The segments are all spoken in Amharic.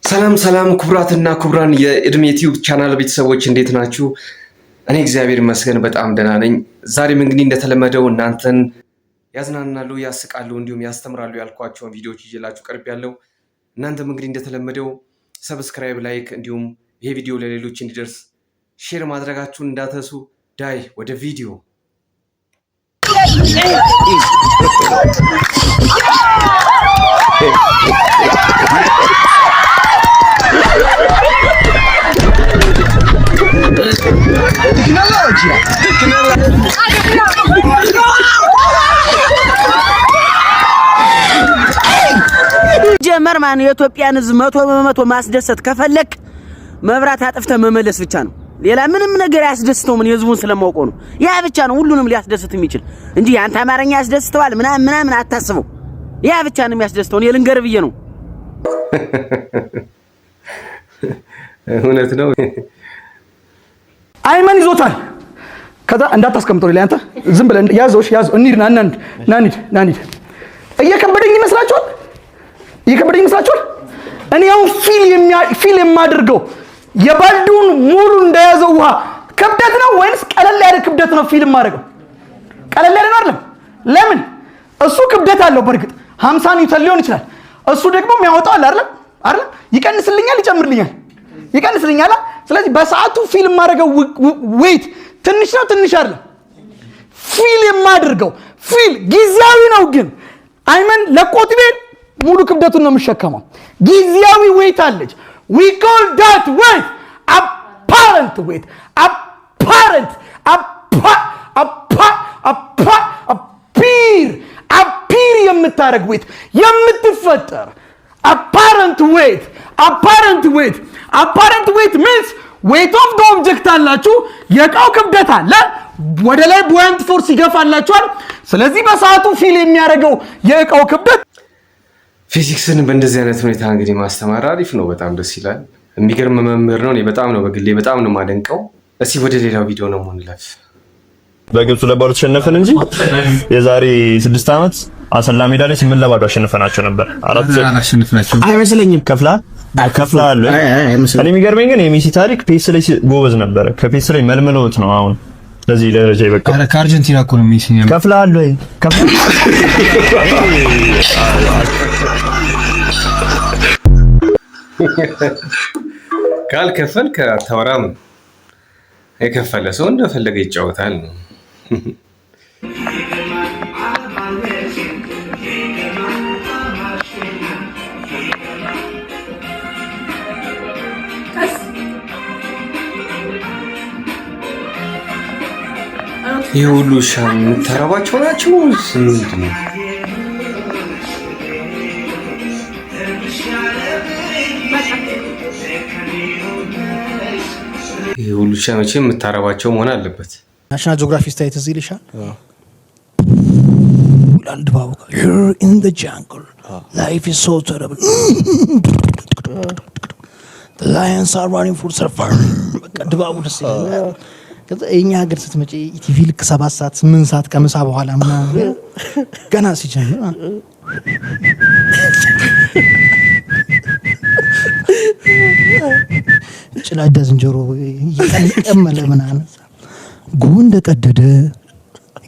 ሰላም ክቡራትና ክቡራን የእድሜ ዩቲዩብ ቻናል ቤተሰቦች እንዴት ናችሁ? እኔ እግዚአብሔር ይመስገን በጣም ደህና ነኝ። ዛሬም እንግዲህ እንደተለመደው እናንተን ያዝናናሉ፣ ያስቃሉ እንዲሁም ያስተምራሉ ያልኳቸውን ቪዲዮዎች ይዤላችሁ ቀርቤያለሁ። እናንተም እንግዲህ እንደተለመደው ሰብስክራይብ፣ ላይክ እንዲሁም ይሄ ቪዲዮ ለሌሎች እንዲደርስ ሼር ማድረጋችሁን እንዳትረሱ። ዳይ ወደ ቪዲዮ ጀመር ማን የኢትዮጵያን ሕዝብ 100% ማስደሰት ከፈለክ መብራት አጥፍተ መመለስ ብቻ ነው። ሌላ ምንም ነገር ያስደስተው ምን የሕዝቡን ስለማውቀው ነው። ያ ብቻ ነው ሁሉንም ሊያስደስት የሚችል እንጂ አንተ አማርኛ ያስደስተዋል ምናምን አታስበው። ያ ብቻ ነው የሚያስደስተው። እኔ ልንገር ብዬ ነው። እውነት ነው። አይመን ይዞታል። ከዛ እንዳታስቀምጠው ላይ አንተ ዝም ብለህ ያዘው እንሂድና እናንሂድ። እየከበደኝ ይመስላችኋል? እኔ ያው ፊል የማደርገው የባልዱን ሙሉ እንደያዘው ውሃ ክብደት ነው ወይስ ቀለል ያለ ክብደት ነው? ፊልም ማድረገው ቀለል ያለ ነው አይደለም? ለምን? እሱ ክብደት አለው በርግጥ 50 ኒውተን ሊሆን ይችላል። እሱ ደግሞ የሚያወጣው አይደለም? ይቀንስልኛል፣ ይጨምርልኛል። ስለዚህ በሰዓቱ ፊልም ማድረገው ዌይት ትንሽ ነው አይደለም? ፊል የማደርገው ጊዜያዊ ነው። ግን አይመን ለቆት ቤት ሙሉ ክብደቱን ነው የሚሸከመው። ጊዜያዊ ዌይት አለች። we call that weight apparent weight. appear የምታረግ weight የምትፈጠር apparent weight means weight of the object አላችሁ፣ የቃው ክብደት አለ፣ ወደ ላይ buoyant force ይገፋላችኋል። ስለዚህ በሰዓቱ ፊል የሚያደርገው የቃው ክብደት ፊዚክስን በእንደዚህ አይነት ሁኔታ እንግዲህ ማስተማር አሪፍ ነው። በጣም ደስ ይላል። የሚገርም መምህር ነው። እኔ በጣም ነው በግሌ በጣም ነው ማደንቀው። እስኪ ወደ ሌላው ቪዲዮ ነው የምንለፍ። በግብጽ ለባሩ ተሸነፈን እንጂ የዛሬ 6 ዓመት አሰላ ሜዳ ላይ 8 ለባዶ አሸንፈናቸው ነበር። አይመስለኝም። ከፍላል። እኔ የሚገርመኝ ግን የሜሲ ታሪክ ፔስ ላይ ጎበዝ ነበር። ከፔስ ላይ መልመለውት ነው አሁን ለዚህ ደረጃ ይበቃ። ከአርጀንቲና እኮ ነው ሜሲ ነው። ከፍላል ወይ ካልከፈልክ አታወራም። የከፈለ ሰው እንደፈለገ ይጫወታል ነው። ይህ ሁሉ ሻም የምታረባቸው ናቸው። ምንድን ነው ይህ ሁሉ ሻም መቼም የምታረባቸው መሆን አለበት። ናሽናል ጂኦግራፊ ስታይት እዚህ ይልሻል። አንድ ባቡካ you're in the jungle, life is so terrible, the lions are running for survival. በቃ ድባቡ ደስ ይላል። ከዛ የኛ ሀገር ስትመጪ ኢቲቪ ልክ 7 ሰዓት 8 ሰዓት ከምሳ በኋላ ምናምን ገና ሲጀምር ጭላዳ ዝንጀሮ እየቀመለ ምናምን ጎንደ ቀደደ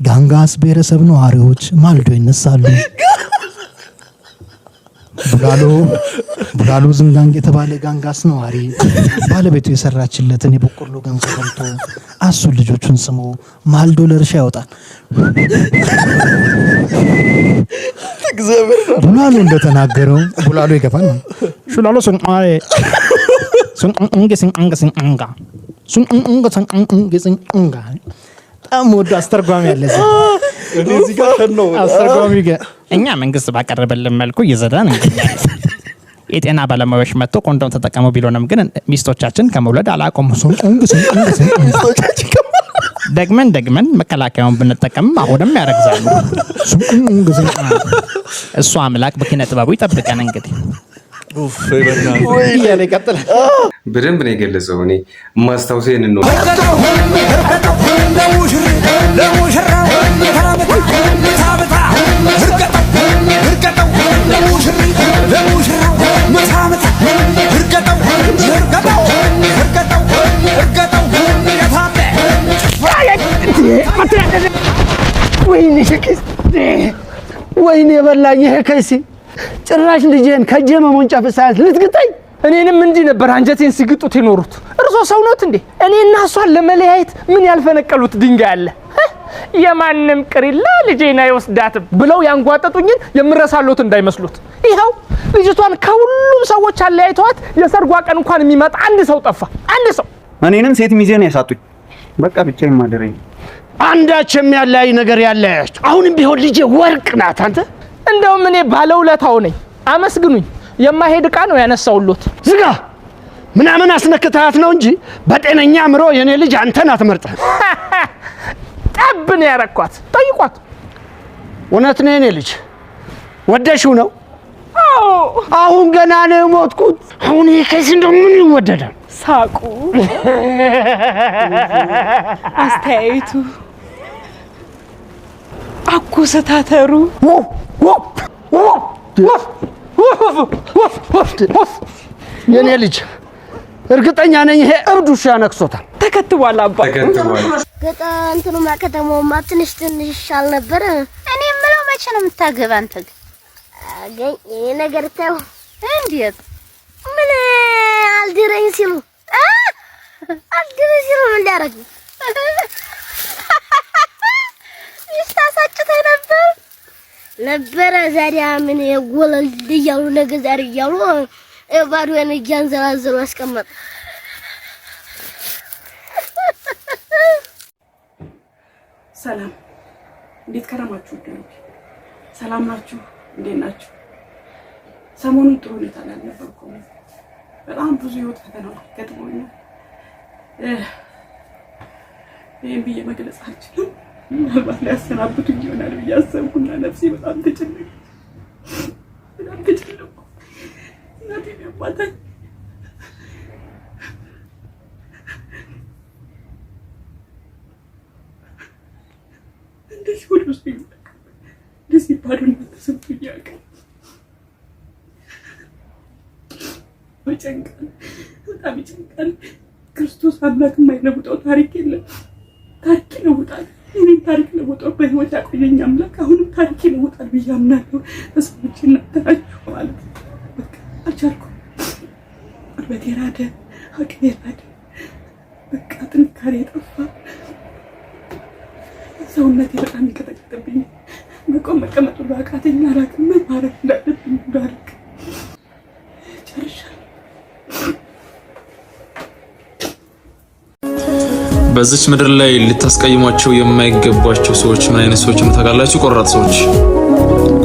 ጋንጋስ ብሔረሰብ ነዋሪዎች ማልዶ ይነሳሉ። ቡላሎ ዝንጋንግ የተባለ ጋንጋስ ነዋሪ ባለቤቱ የሰራችለትን የበቆሎ ገንፎ በልቶ አሱን ልጆቹን ስሞ ማልዶ ለእርሻ ያወጣል። ቡላሎ እንደተናገረው ቡላሎ ይገፋል። ሹላሎ ሱንጋ ወደ አስተርጓሚ ያለ እዚህ ጋር ነው አስተርጓሚ እኛ መንግስት ባቀረበልን መልኩ እየዘዳን እንገኛለን። የጤና ባለሙያዎች መጥቶ ኮንዶም ተጠቀሙ ቢሎንም ግን ሚስቶቻችን ከመውለድ አላቆሙም። ደግመን መከላከያውን ብንጠቀም አሁንም ያረግዛሉ። እሱ አምላክ በኪነ ጥበቡ ይጠብቀን። እንግዲህ በደንብ ነው የገለጸው። እኔ ማስታውሰው ይሄንን ነው። ወይኔ በላኝ ይሄ ከይሲ ጭራሽ ልጄን ከጄ መሞንጫፍ ሳያት ልትግጠኝ። እኔንም እንዲህ ነበር አንጀቴን ሲግጡት የኖሩት። እርሶ ሰው ነዎት እንዴ? እኔና እሷን ለመለያየት ምን ያልፈነቀሉት ድንጋይ አለ? የማንም ቅሪላ ልጄን አይወስዳትም ብለው ያንጓጠጡኝን የምረሳሎት እንዳይመስሉት። ይኸው ልጅቷን ከሁሉም ሰዎች አለያይተዋት የሰርጓ ቀን እንኳን የሚመጣ አንድ ሰው ጠፋ። አንድ ሰው። እኔንም ሴት ሚዜ ነው ያሳጡኝ። በቃ ብቻዬን ማደረኝ። አንዳች የሚያለያይ ነገር ያለያያችሁ። አሁንም ቢሆን ልጄ ወርቅ ናት። አንተ እንደውም እኔ ባለውለታው ነኝ፣ አመስግኑኝ። የማይሄድ ዕቃ ነው ያነሳውሎት። ዝጋ ምናምን አስነክታት ነው እንጂ በጤነኛ አምሮ የኔ ልጅ አንተን አትመርጥህ። ጠብን ያረኳት ጠይቋት። እውነት ነው የኔ ልጅ ወደሽው ነው? አሁን ገና ነው ሞትኩት። አሁን ይሄ ከይስ እንደው ምን ይወደዳል? ሳቁ፣ አስተያየቱ፣ አኮሰታተሩ የኔ ልጅ እርግጠኛ ነኝ ይሄ እብድ ውሻ ነክሶታል። ተከትቧል አባ። እንትኑማ ከተማውማ ትንሽ ይሻል ነበር። እኔ የምለው መቼ ነው የምታገባ አንተ? ግን ይሄ ነገር ታው እንዴት ምን አልድረኝ ሲሉ ምን ሊያረግ ይስታሳጭተ ነበረ ዛሬ ምን የጎለል እያሉ ነገ ዛሬ እያሉ ባዶን እያንዘላዘሉ አስቀመጡ። ሰላም፣ እንዴት ከረማችሁ? ሰላም ናችሁ? እንዴት ናችሁ? ሰሞኑን ጥሩ ሁኔታ ላይ አልነበርኩም። በጣም ብዙ ህይወት ፈተናዎች ገጥሞኛል። ይሄን ብዬ መግለጽ አልችልም። ምናልባት ሊያሰናብቱኝ ይሆናል ብዬ አሰብኩና ነፍሴ በጣም ተጨነቀች። እናቴን ያማታኝ እንደዚህ ሁሉ ሰው እንደዚህ ባዶነት ተሰምቶኝ ያውቃል። ይጨንቃል፣ በጣም ይጨንቃል። ክርስቶስ አምላክ የማይለውጠው ታሪክ የለም። ታሪክ ይለውጣል። እኔም ታሪክ ለውጠው በህይወት ያቆየኝ አምላክ አሁንም ታሪክ ይለውጣል ብዬ አምናለሁ። ተሰምቼ እናተራችሁ ማለት በቃ አልቻልኩም። ጉልበቴ ራደ፣ አቅሜ ራደ፣ በቃ ጥንካሬ ጠፋ። ሰውነቴ በጣም ይቀጠቅጥብኝ። መቆም መቀመጥ ሁሉ አቃተኝ። አላውቅም ምን ማድረግ እንዳለብኝ እንዳልክ ጨርሻለሁ። በዚች ምድር ላይ ልታስቀይሟቸው የማይገባቸው ሰዎች ምን አይነት ሰዎች ነው ታውቃላችሁ? ቆራጥ ሰዎች።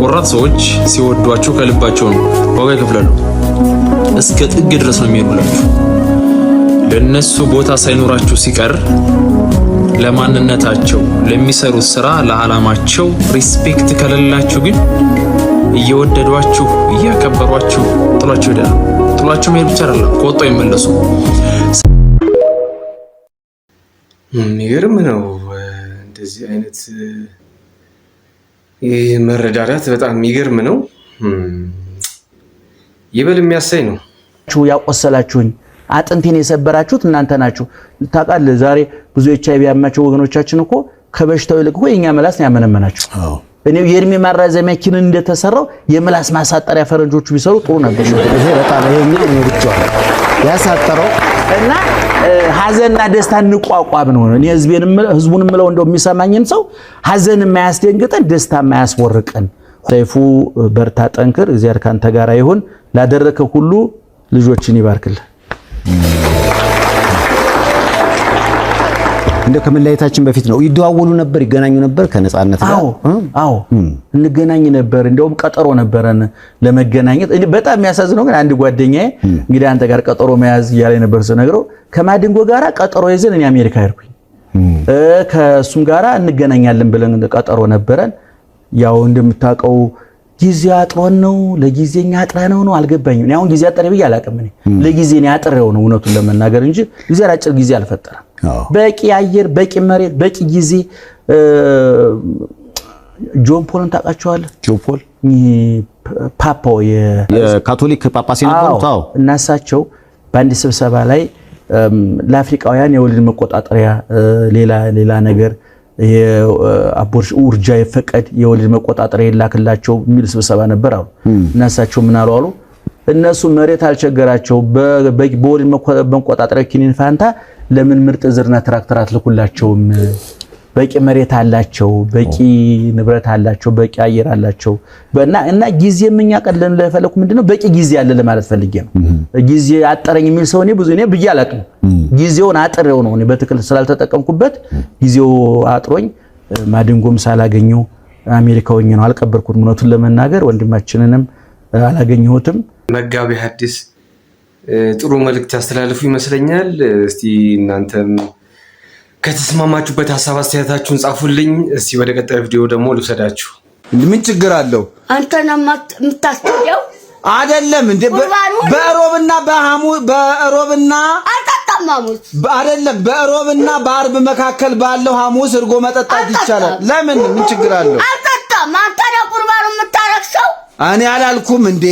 ቆራጥ ሰዎች ሲወዷችሁ ከልባቸው ነው፣ ዋጋ ይከፍላሉ። እስከ ጥግ ድረስ ነው የሚሄዱላችሁ። ለነሱ ቦታ ሳይኖራችሁ ሲቀር ለማንነታቸው፣ ለሚሰሩት ስራ፣ ለዓላማቸው ሪስፔክት ከሌላችሁ ግን እየወደዷችሁ እያከበሯችሁ ጥሏችሁ ይሄዳሉ። ጥሏችሁ መሄድ ብቻ አይደለም ከወጡ ይመለሱ። የሚገርም ነው። እንደዚህ አይነት መረዳዳት በጣም የሚገርም ነው። ይበል የሚያሳይ ነው። ያቆሰላችሁኝ አጥንቴን የሰበራችሁት እናንተ ናችሁ። ታውቃለህ፣ ዛሬ ብዙ ኤችአይቪ ያማቸው ወገኖቻችን እኮ ከበሽታው ይልቅ እኮ የኛ ምላስ ነው ያመነመናቸው። እኔ የእድሜ ማራዘሚያ ኪኒን እንደተሰራው የምላስ ማሳጠሪያ ፈረንጆቹ ቢሰሩ ጥሩ ነበር። ይሄ በጣም ይሄኛው ነው ብቻው ያሳጠረው እና ሀዘንና ደስታ እንቋቋም ነው። እኔ ህዝቡን ምለው እንደው የሚሰማኝን ሰው ሀዘን የማያስደንግጠን ደስታ የማያስወርቀን። ሰይፉ በርታ፣ ጠንክር፣ እግዚአብሔር ካንተ ጋር ይሁን። ላደረከው ሁሉ ልጆችን ይባርክልህ። እንደ ከመለያየታችን በፊት ነው ይደዋወሉ ነበር፣ ይገናኙ ነበር ከነጻነት ጋር? አዎ እንገናኝ ነበር። እንደውም ቀጠሮ ነበረን ለመገናኘት። በጣም የሚያሳዝነው ግን አንድ ጓደኛዬ እንግዲህ አንተ ጋር ቀጠሮ መያዝ እያለኝ ነበር ስነግረው ከማድንጎ ጋራ ቀጠሮ ይዘን እኔ አሜሪካ ሄድኩኝ። ከሱም ጋራ እንገናኛለን ብለን ቀጠሮ ነበረን። ያው እንደምታውቀው ጊዜ አጥሮን ነው ለጊዜኛ አጥረነው ነው አልገባኝም። እኔ አሁን ጊዜ አጥሬ ብዬ አላውቅም። እኔ ለጊዜ ነው ያጥሬው ነው እውነቱን ለመናገር እንጂ ጊዜ አጭር ጊዜ አልፈጠረም። በቂ አየር፣ በቂ መሬት፣ በቂ ጊዜ። ጆን ፖልን ታውቃቸዋለህ? ጆን ፖል ፓፓው የካቶሊክ ጳጳስ የነበሩት። አዎ። እና እሳቸው በአንድ ስብሰባ ላይ ለአፍሪካውያን የወሊድ መቆጣጠሪያ ሌላ ነገር የአቦርሽ ኡርጃ የፈቀድ የወልድ መቆጣጠሪያ ይላክላቸው የሚል ስብሰባ ነበር አሉ። እናሳቸው ምን አሉ? እነሱ መሬት አልቸገራቸው በወልድ መቆጣጠሪያ ኪኒን ፋንታ ለምን ምርጥ ዝርና ትራክተር አትልኩላቸውም? በቂ መሬት አላቸው፣ በቂ ንብረት አላቸው፣ በቂ አየር አላቸው። እና ጊዜ ምኛ ቀለን ለፈለኩ ምንድነው በቂ ጊዜ አለ ለማለት ፈልጌ ነው። ጊዜ አጠረኝ የሚል ሰው እኔ ብዬ አላቅም። ጊዜውን አጥሬው ነው እኔ በትክክል ስላልተጠቀምኩበት ጊዜው አጥሮኝ ማድንጎም ሳላገኘው አሜሪካውኝ ነው አልቀበርኩት። እውነቱን ለመናገር ወንድማችንንም አላገኘሁትም። መጋቢ ሐዲስ ጥሩ መልእክት ያስተላልፉ ይመስለኛል። እስቲ እናንተም ከተስማማችሁበት ሐሳብ አስተያየታችሁን ጻፉልኝ። እስቲ ወደ ቀጣይ ቪዲዮ ደግሞ ልውሰዳችሁ። ምን ችግር አለው? አንተ ነው የምታስተውለው አይደለም እንዴ? በሮብና አልጠጣማሙት አይደለም። በሮብና በአርብ መካከል ባለው ሐሙስ እርጎ መጠጣት ይቻላል። ለምን? ምን ችግር አለው? አልጠጣም። አንተ ነው ቁርባኑ የምታረክሰው። እኔ አላልኩም እንዴ?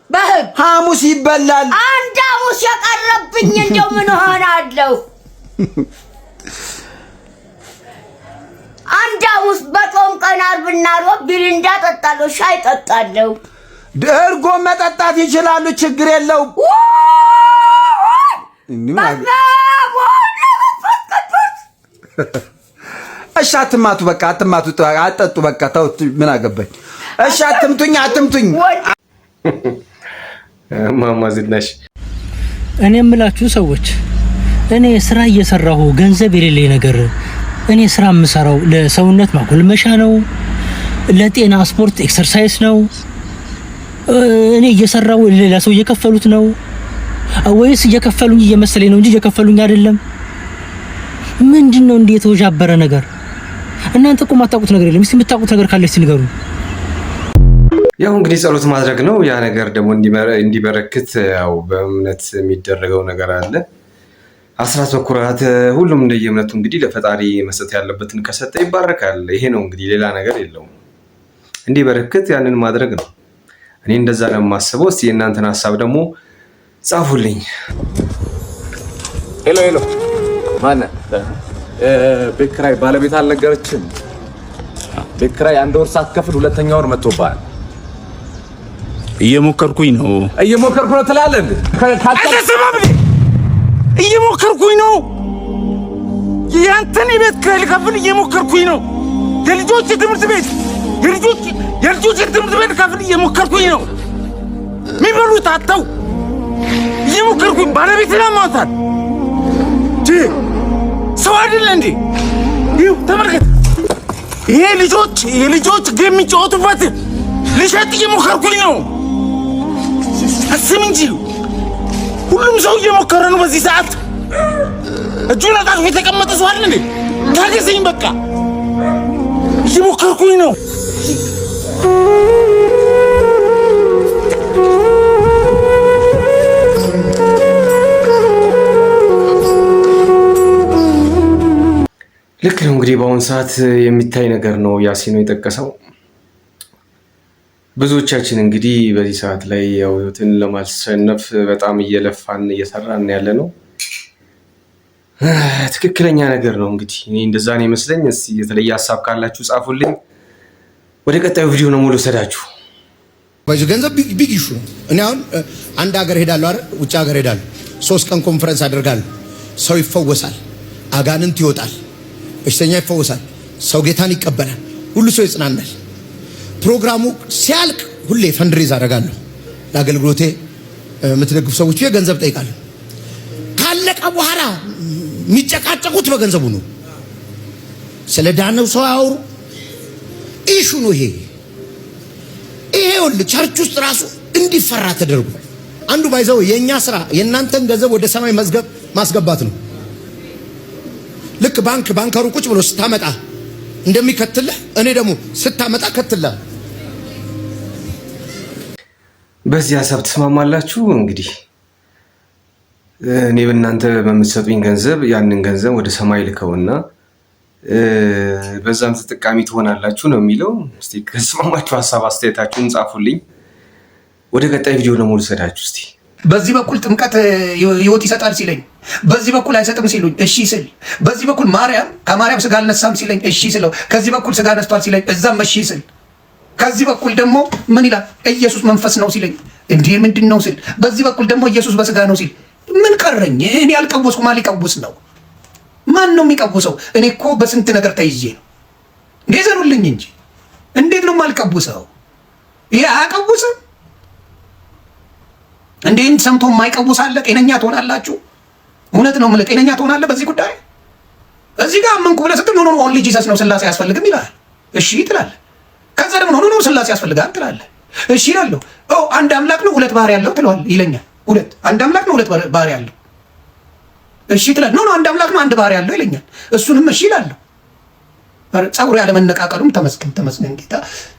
በህግ ሐሙስ ይበላል። አንድ ሐሙስ የቀረብኝ እንደው ምን ሆናለሁ? አንድ ሐሙስ በጾም ቀን አርብና ሮብ ቢሪንዳ ጠጣለሁ፣ ሻይ ጠጣለሁ። እርጎ መጠጣት ይችላሉ፣ ችግር የለው። እሺ አትማቱ፣ በቃ አትማቱ፣ አጠጡ፣ በቃ ተውት። ምን አገባኝ? እሺ አትምቱኝ። ማማ ዝናሽ እኔ የምላችሁ ሰዎች እኔ ስራ እየሰራሁ ገንዘብ የሌለኝ ነገር እኔ ስራ የምሰራው ለሰውነት ማጎልመሻ ነው፣ ለጤና ስፖርት ኤክሰርሳይዝ ነው። እኔ እየሰራው ሌላ ሰው እየከፈሉት ነው ወይስ እየከፈሉኝ እየመሰለኝ ነው እንጂ እየከፈሉኝ አይደለም? ምንድነው እንዴ የተወጃበረ ነገር? እናንተ እኮ የማታውቁት ነገር የለም። እስቲ የምታውቁት ነገር ካለ እስቲ ንገሩኝ። ያው እንግዲህ ጸሎት ማድረግ ነው። ያ ነገር ደግሞ እንዲበረክት ያው በእምነት የሚደረገው ነገር አለ። አስራት በኩራት ሁሉም እንደየእምነቱ እንግዲህ ለፈጣሪ መስጠት ያለበትን ከሰጠ ይባረካል። ይሄ ነው እንግዲህ ሌላ ነገር የለውም። እንዲበረክት ያንን ማድረግ ነው። እኔ እንደዛ ነው የማስበው። እስቲ የእናንተን ሐሳብ ደግሞ ጻፉልኝ። ሄሎ ማነህ? ቤት ኪራይ ባለቤት አልነገረችም? ቤት ኪራይ አንድ ወር ሳትከፍል ሁለተኛ ወር መጥቶብሃል። እየሞከርኩኝ ነው ትላለህ እንዴ? እየሞከርኩኝ ነው። ያንተን የቤት ኪራይ ልከፍል እየሞከርኩኝ ነው። የልጆች ትምህርት ቤት ልከፍል እየሞከርኩኝ ነው። የሚበሉት አጥተው እየሞከርኩኝ ባለቤትን አሟታል። ሰው አይደለ እንዴ? ይኸው ተመልከት። ይሄ የልጆች ጌም የሚጫወቱበት ልሸጥ እየሞከርኩኝ ነው። አስም እንጂ ሁሉም ሰው እየሞከረ ነው። በዚህ ሰዓት እጁን አጣጥፎ የተቀመጠ ሰው አለ እንዴ? ታገሰኝ፣ በቃ እየሞከርኩኝ ነው። ልክ ነው እንግዲህ በአሁኑ ሰዓት የሚታይ ነገር ነው ያሲኖ የጠቀሰው። ብዙዎቻችን እንግዲህ በዚህ ሰዓት ላይ ያው ህይወትን ለማሸነፍ በጣም እየለፋን እየሰራን ያለ ነው። ትክክለኛ ነገር ነው እንግዲህ እኔ እንደዛ ነው ይመስለኝ። እስቲ የተለየ ሐሳብ ካላችሁ ጻፉልኝ። ወደ ቀጣዩ ቪዲዮ ነው ሙሉ ሰዳችሁ። ገንዘብ ቢግ ኢሹ ነው። እኔ አሁን አንድ ሀገር ሄዳለሁ አይደል? ውጭ ሀገር ሄዳለሁ። 3 ቀን ኮንፈረንስ አደርጋለሁ። ሰው ይፈወሳል፣ አጋንንት ይወጣል፣ በሽተኛ ይፈወሳል፣ ሰው ጌታን ይቀበላል፣ ሁሉ ሰው ይጽናናል። ፕሮግራሙ ሲያልቅ ሁሌ ፈንድሬዝ አደርጋለሁ። ለአገልግሎቴ የምትደግፉ ሰዎች ገንዘብ ጠይቃለሁ። ካለቀ በኋላ የሚጨቃጨቁት በገንዘቡ ነው። ስለ ዳነው ሰው አያወሩ። ኢሹ ነው ይሄ። ሁሉ ቸርች ውስጥ ራሱ እንዲፈራ ተደርጎ አንዱ ባይዘው የኛ ስራ የእናንተን ገንዘብ ወደ ሰማይ መዝገብ ማስገባት ነው። ልክ ባንከሩ ቁጭ ብሎ ስታመጣ እንደሚከትልህ እኔ ደግሞ ስታመጣ ከትልህ። በዚህ ሐሳብ ተስማማላችሁ? እንግዲህ እኔ በእናንተ በምትሰጡኝ ገንዘብ ያንን ገንዘብ ወደ ሰማይ ልከውና በዛም ተጠቃሚ ትሆናላችሁ ነው የሚለው። እስቲ ከተስማማችሁ ሐሳብ አስተያየታችሁን ጻፉልኝ። ወደ ቀጣይ ቪዲዮ ደግሞ ልሰዳችሁ እስቲ። በዚህ በኩል ጥምቀት ሕይወት ይሰጣል ሲለኝ፣ በዚህ በኩል አይሰጥም ሲሉኝ እሺ ስል፣ በዚህ በኩል ከማርያም ስጋ አልነሳም ሲለኝ እሺ ስለው፣ ከዚህ በኩል ስጋ ነስቷል ሲለኝ እዛም እሺ ስል፣ ከዚህ በኩል ደግሞ ምን ይላል ኢየሱስ መንፈስ ነው ሲለኝ እንዴ ምንድን ነው ስል፣ በዚህ በኩል ደግሞ ኢየሱስ በስጋ ነው ሲል ምን ቀረኝ? እኔ ያልቀወስኩ ማን ሊቀውስ ነው? ማን ነው የሚቀውሰው? እኔ እኮ በስንት ነገር ተይዤ ነው እንዴ። ዘሩልኝ እንጂ እንዴት ነው የማልቀውሰው? ይሄ አያቀውስም እንዴ? ሰምቶ የማይቀውስ አለ? ጤነኛ ትሆናላችሁ? እውነት ነው የምልህ፣ ጤነኛ ትሆናለህ በዚህ ጉዳይ? እዚህ ጋር አመንኩ ብለህ ስትል ኖ ኦንሊ ጂሰስ ነው ስላሴ አያስፈልግም ይላል። እሺ ትላለህ። ከዛ ደግሞ ኖ ስላሴ ያስፈልጋል ትላለህ። እሺ እላለሁ። አንድ አምላክ ነው ሁለት ባህሪ ያለው ትለዋል ይለኛል። አንድ አምላክ ነው ሁለት ባህሪ ያለው። እሺ ትላለህ። ኖ አንድ አምላክ ነው አንድ ባህሪ ያለው ይለኛል። እሱንም እሺ እላለሁ። ፀጉሬ ያለመነቃቀሉም ተመስገን ጌታ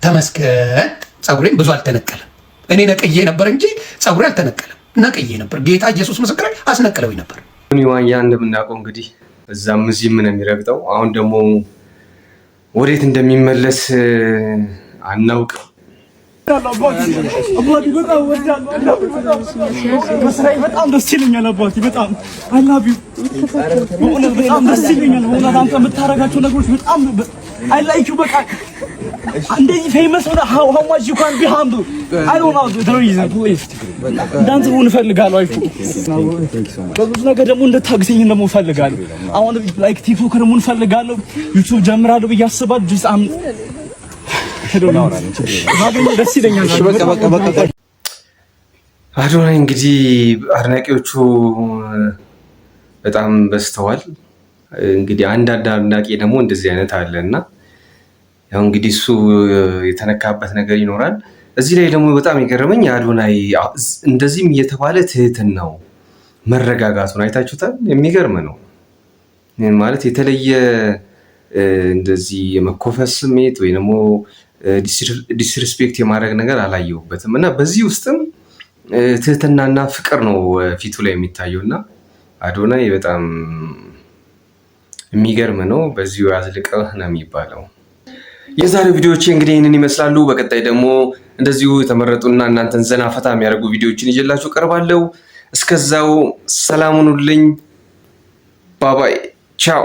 ተመስገን። ፀጉሬም ብዙ አልተነቀለም። እኔ ነቅዬ ነበር እንጂ ፀጉሬ አልተነቀለም። ነቅዬ ነበር። ጌታ ኢየሱስ ምስክሬ አስነቅለውኝ ነበር። ዋያ እንደምናውቀው እንግዲህ እዛም እዚህም ነው የሚረግጠው። አሁን ደግሞ ወዴት እንደሚመለስ አናውቅም። አባቴ በጣም ወዳለሁ። በስራዬ በጣም ደስ ይለኛል አባቴ። በጣም አይ ላቭ ዩ በጣም ደስ ይለኛል። በእውነት አንተ የምታረጋቸው ነገሮች በጣም አይ ላይክ ዩ። በቃ እንደዚህ ፌመስ ሆነ how much you can be humble. I don't know the reason please. እንዳንተ ሆነ እፈልጋለሁ። አይፉ በብዙ ነገር ደግሞ እንድታግዘኝ ደግሞ እፈልጋለሁ። አሁን ላይክ ቲክቶክ ደግሞ እፈልጋለሁ። ዩቲዩብ ጀምራለሁ ብዬ አስባለሁ። just አዶናይ እንግዲህ አድናቂዎቹ በጣም በዝተዋል። እንግዲህ አንዳንድ አድናቂ ደግሞ እንደዚህ አይነት አለና ያው እንግዲህ እሱ የተነካበት ነገር ይኖራል። እዚህ ላይ ደግሞ በጣም የገረመኝ አዶናይ እንደዚህም እየተባለ ትህትናው መረጋጋቱን አይታችሁታል። የሚገርም ነው ማለት የተለየ እንደዚህ የመኮፈስ ስሜት ወይ ደግሞ ዲስሪስፔክት የማድረግ ነገር አላየሁበትም እና በዚህ ውስጥም ትህትናና ፍቅር ነው ፊቱ ላይ የሚታየው እና አዶናይ በጣም የሚገርም ነው። በዚሁ ያዝልቀህ ነው የሚባለው። የዛሬው ቪዲዮዎች እንግዲህ ይህንን ይመስላሉ። በቀጣይ ደግሞ እንደዚሁ የተመረጡና እናንተን ዘና ፈታ የሚያደርጉ ቪዲዮዎችን ይዤላችሁ ቀርባለሁ። እስከዛው ሰላም ሁኑልኝ። ባባይ ቻው።